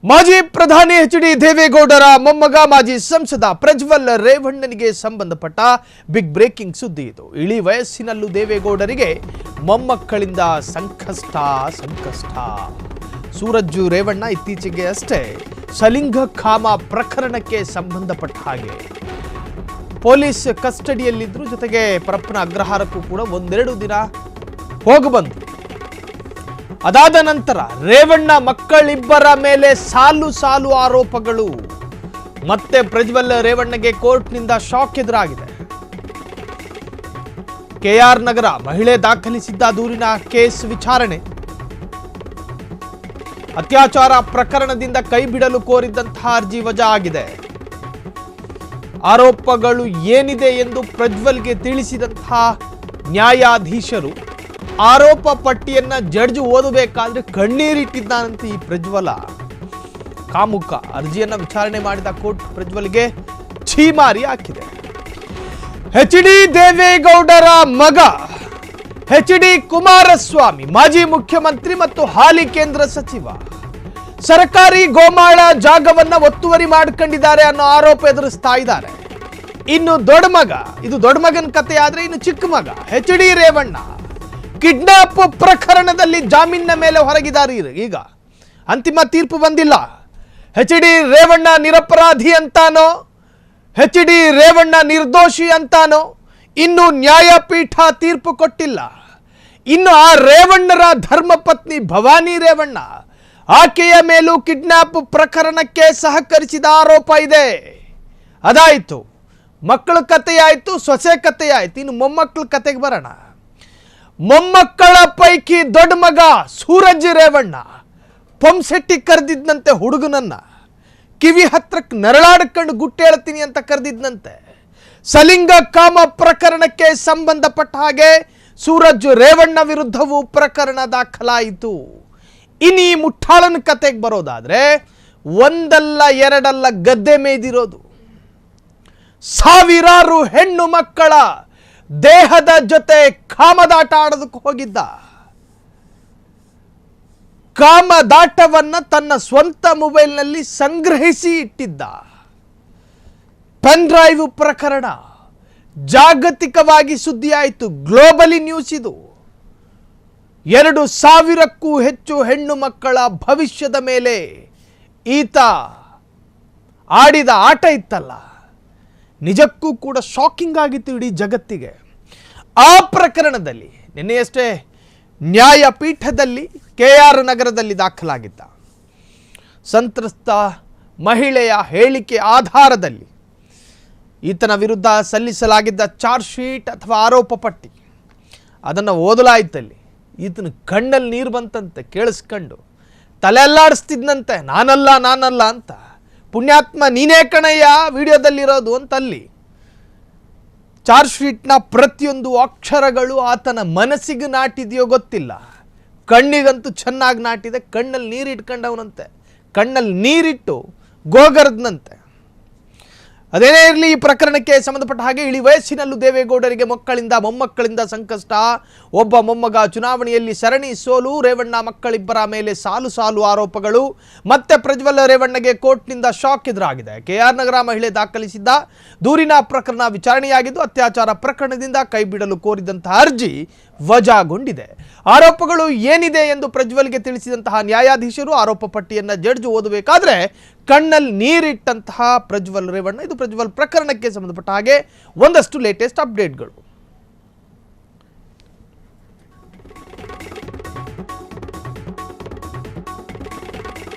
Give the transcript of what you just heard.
ಮಾಜಿ ಪ್ರಧಾನಿ ಎಚ್.ಡಿ. ದೇವೇಗೌಡರ ಮೊಮ್ಮಗ ಮಾಜಿ ಸಂಸದ ಪ್ರಜ್ವಲ್ ರೇವಣ್ಣನಿಗೆ ಸಂಬಂಧಪಟ್ಟ ಬಿಗ್ ಬ್ರೇಕಿಂಗ್ ಸುದ್ದಿ ಇದು. ಇಳಿ ವಯಸ್ಸಿನಲ್ಲೂ ದೇವೇಗೌಡರಿಗೆ ಮೊಮ್ಮಕ್ಕಳಿಂದ ಸಂಕಷ್ಟ. ಸೂರಜ್ಜು ರೇವಣ್ಣ ಇತ್ತೀಚೆಗೆ ಅಷ್ಟೇ ಸಲಿಂಗಕಾಮ ಪ್ರಕರಣಕ್ಕೆ ಸಂಬಂಧಪಟ್ಟ ಹಾಗೆ ಪೊಲೀಸ್ ಕಸ್ಟಡಿಯಲ್ಲಿದ್ದರು. ಜೊತೆಗೆ ಪರಪ್ಪನ ಅಗ್ರಹಾರಕ್ಕೂ ಕೂಡ ಒಂದೆರಡು ದಿನ ಹೋಗಬಂದು. ಅದಾದ ನಂತರ ರೇವಣ್ಣ ಮಕ್ಕಳಿಬ್ಬರ ಮೇಲೆ ಸಾಲು ಆರೋಪಗಳು. ಮತ್ತೆ ಪ್ರಜ್ವಲ್ ರೇವಣ್ಣಗೆ ಕೋರ್ಟ್ನಿಂದ ಶಾಕ್ ಎದುರಾಗಿದೆ. ಕೆಆರ್ ನಗರ ಮಹಿಳೆ ದಾಖಲಿಸಿದ್ದ ದೂರಿನ ಕೇಸ್ ವಿಚಾರಣೆ. ಅತ್ಯಾಚಾರ ಪ್ರಕರಣದಿಂದ ಕೈ ಬಿಡಲು ಕೋರಿದ್ದಂತಹ ಅರ್ಜಿ ವಜಾ ಆಗಿದೆ. ಆರೋಪಗಳು ಏನಿದೆ ಎಂದು ಪ್ರಜ್ವಲ್ಗೆ ತಿಳಿಸಿದಂತಹ ನ್ಯಾಯಾಧೀಶರು ಆರೋಪ ಪಟ್ಟಿಯನ್ನ ಜಡ್ಜ್ ಓದಬೇಕಾದ್ರೆ ಕಣ್ಣೀರಿಟ್ಟಿದ್ದಾನಂತೆ ಈ ಪ್ರಜ್ವಲ. ಕಾಮುಕ ಅರ್ಜಿಯನ್ನ ವಿಚಾರಣೆ ಮಾಡಿದ ಕೋರ್ಟ್ ಪ್ರಜ್ವಲ್ಗೆ ಛೀಮಾರಿ ಹಾಕಿದೆ. ಎಚ್.ಡಿ. ದೇವೇಗೌಡರ ಮಗ ಎಚ್.ಡಿ. ಕುಮಾರಸ್ವಾಮಿ ಮಾಜಿ ಮುಖ್ಯಮಂತ್ರಿ ಮತ್ತು ಹಾಲಿ ಕೇಂದ್ರ ಸಚಿವ ಸರ್ಕಾರಿ ಗೋಮಾಳ ಜಾಗವನ್ನ ಒತ್ತುವರಿ ಮಾಡ್ಕೊಂಡಿದ್ದಾರೆ ಅನ್ನೋ ಆರೋಪ ಎದುರಿಸ್ತಾ ಇದ್ದಾರೆ. ಇನ್ನು ದೊಡ್ಡ ಮಗ, ಇದು ದೊಡ್ಡ ಮಗನ ಕಥೆ ಆದ್ರೆ ಇನ್ನು ಚಿಕ್ಕ ಮಗ ಎಚ್.ಡಿ. ರೇವಣ್ಣ ಕಿಡ್ನಾಪ್ ಪ್ರಕರಣದಲ್ಲಿ ಜಾಮೀನಿನ ಮೇಲೆ ಹೊರಗಿದ್ದಾರೆ. ಈಗ ಅಂತಿಮ ತೀರ್ಪು ಬಂದಿಲ್ಲ. ಎಚ್.ಡಿ. ರೇವಣ್ಣ ನಿರಪರಾಧಿ ಅಂತಾನೋ, ಎಚ್.ಡಿ. ರೇವಣ್ಣ ನಿರ್ದೋಷಿ ಅಂತಾನೋ ಇನ್ನು ನ್ಯಾಯಪೀಠ ತೀರ್ಪು ಕೊಟ್ಟಿಲ್ಲ. ಇನ್ನು ಆ ರೇವಣ್ಣರ ಧರ್ಮಪತ್ನಿ ಭವಾನಿ ರೇವಣ್ಣ, ಆಕೆಯ ಮೇಲೂ ಕಿಡ್ನಾಪ್ ಪ್ರಕರಣಕ್ಕೆ ಸಹಕರಿಸಿದ ಆರೋಪ ಇದೆ. ಅದಾಯಿತು, ಮಕ್ಕಳ ಕಥೆಯಾಯಿತು, ಸೊಸೆ ಕಥೆಯಾಯಿತು. ಇನ್ನು ಮೊಮ್ಮಕ್ಕಳ ಕತೆಗೆ ಬರೋಣ. ಮೊಮ್ಮಕ್ಕಳ ಪೈಕಿ ದೊಡ್ಡ ಮಗ ಸೂರಜ್ ರೇವಣ್ಣ ಪಂಸೆಟ್ಟಿ ಕರೆದಿದ್ದಂತೆ ಹುಡುಗನನ್ನ, ಕಿವಿ ಹತ್ರಕ್ಕೆ ನರಳಾಡ್ಕೊಂಡು ಗುಟ್ಟು ಹೇಳ್ತೀನಿ ಅಂತ ಕರೆದಿದ್ದಂತೆ. ಸಲಿಂಗ ಕಾಮ ಪ್ರಕರಣಕ್ಕೆ ಸಂಬಂಧಪಟ್ಟ ಹಾಗೆ ಸೂರಜ್ ರೇವಣ್ಣ ವಿರುದ್ಧವೂ ಪ್ರಕರಣ ದಾಖಲಾಯಿತು. ಇನ್ನು ಈ ಮುಠಾಳನ ಕತೆಗೆ ಬರೋದಾದ್ರೆ ಒಂದಲ್ಲ ಎರಡಲ್ಲ ಗದ್ದೆ ಮೇಯ್ದಿರೋದು. ಸಾವಿರಾರು ಹೆಣ್ಣು ಮಕ್ಕಳ ದೇಹದ ಜೊತೆ ಕಾಮದಾಟ ಆಡೋದಕ್ಕೆ ಹೋಗಿದ್ದ. ಕಾಮದಾಟವನ್ನ ತನ್ನ ಸ್ವಂತ ಮೊಬೈಲ್ನಲ್ಲಿ ಸಂಗ್ರಹಿಸಿ ಇಟ್ಟಿದ್ದ. ಪೆನ್ ಡ್ರೈವ್ ಪ್ರಕರಣ ಜಾಗತಿಕವಾಗಿ ಸುದ್ದಿಯಾಯಿತು. ಗ್ಲೋಬಲಿ ನ್ಯೂಸ್ ಇದು. 2,000ಕ್ಕೂ ಹೆಚ್ಚು ಹೆಣ್ಣು ಮಕ್ಕಳ ಭವಿಷ್ಯದ ಮೇಲೆ ಈತ ಆಡಿದ ಆಟ ಇತ್ತಲ್ಲ, ನಿಜಕ್ಕೂ ಕೂಡ ಶಾಕಿಂಗ್ ಆಗಿತ್ತು ಇಡೀ ಜಗತ್ತಿಗೆ. ಆ ಪ್ರಕರಣದಲ್ಲಿ ನಿನ್ನೆಯಷ್ಟೇ ನ್ಯಾಯಪೀಠದಲ್ಲಿ ಕೆಆರ್ ನಗರದಲ್ಲಿ ದಾಖಲಾಗಿದ್ದ ಸಂತ್ರಸ್ತ ಮಹಿಳೆಯ ಹೇಳಿಕೆ ಆಧಾರದಲ್ಲಿ ಈತನ ವಿರುದ್ಧ ಸಲ್ಲಿಸಲಾಗಿದ್ದ ಚಾರ್ಜ್ ಶೀಟ್ ಅಥವಾ ಆರೋಪ ಪಟ್ಟಿ ಅದನ್ನು ಓದಲಾಯಿತಲ್ಲಿ ಈತನ ಕಣ್ಣಲ್ಲಿ ನೀರು ಬಂತಂತೆ. ಕೇಳಿಸ್ಕೊಂಡು ತಲೆ ಅಲ್ಲಾಡಿಸ್ತಿದ್ನಂತೆ, ನಾನಲ್ಲ ಅಂತ. ಪುಣ್ಯಾತ್ಮ ನೀನೇ ಕಣಯ್ಯ ವಿಡಿಯೋದಲ್ಲಿರೋದು ಅಂತಲ್ಲಿ. ಚಾರ್ಜ್ ಶೀಟ್ನ ಪ್ರತಿಯೊಂದು ಅಕ್ಷರಗಳು ಆತನ ಮನಸ್ಸಿಗೆ ನಾಟಿದೆಯೋ ಗೊತ್ತಿಲ್ಲ, ಕಣ್ಣಿಗಂತೂ ಚೆನ್ನಾಗಿ ನಾಟಿದೆ. ಕಣ್ಣಲ್ಲಿ ನೀರಿಟ್ಕೊಂಡವನಂತೆ, ಕಣ್ಣಲ್ಲಿ ನೀರಿಟ್ಟು ಗೋಗರದ್ನಂತೆ. ಅದೇನೇ ಇರಲಿ, ಈ ಪ್ರಕರಣಕ್ಕೆ ಸಂಬಂಧಪಟ್ಟ ಹಾಗೆ ಇಳಿ ವಯಸ್ಸಿನಲ್ಲೂ ದೇವೇಗೌಡರಿಗೆ ಮೊಮ್ಮಕ್ಕಳಿಂದ ಸಂಕಷ್ಟ. ಒಬ್ಬ ಮೊಮ್ಮಗ ಚುನಾವಣೆಯಲ್ಲಿ ಸರಣಿ ಸೋಲು, ರೇವಣ್ಣ ಮಕ್ಕಳಿಬ್ಬರ ಮೇಲೆ ಸಾಲು ಆರೋಪಗಳು. ಮತ್ತೆ ಪ್ರಜ್ವಲ್ ರೇವಣ್ಣಗೆ ಕೋರ್ಟ್ನಿಂದ ಶಾಕ್ ಎದುರಾಗಿದೆ. ಕೆಆರ್ ನಗರ ಮಹಿಳೆ ದಾಖಲಿಸಿದ್ದ ದೂರಿನ ಪ್ರಕರಣ ವಿಚಾರಣೆಯಾಗಿದ್ದು, ಅತ್ಯಾಚಾರ ಪ್ರಕರಣದಿಂದ ಕೈ ಬಿಡಲು ಕೋರಿದಂತಹ ಅರ್ಜಿ ವಜಾಗೊಂಡಿದೆ. ಆರೋಪಗಳು ಏನಿದೆ ಎಂದು ಪ್ರಜ್ವಲ್ಗೆ ತಿಳಿಸಿದಂತಹ ನ್ಯಾಯಾಧೀಶರು ಆರೋಪ ಪಟ್ಟಿಯನ್ನು ಜಡ್ಜ್ ಓದಬೇಕಾದ್ರೆ ಕಣ್ಣಲ್ಲಿ ನೀರಿಟ್ಟಂತಹ ಪ್ರಜ್ವಲ್ ರೇವಣ್ಣ. ಇದು ಪ್ರಜ್ವಲ್ ಪ್ರಕರಣಕ್ಕೆ ಸಂಬಂಧಪಟ್ಟ ಹಾಗೆ ಒಂದಷ್ಟು ಲೇಟೆಸ್ಟ್ ಅಪ್ಡೇಟ್ಗಳು.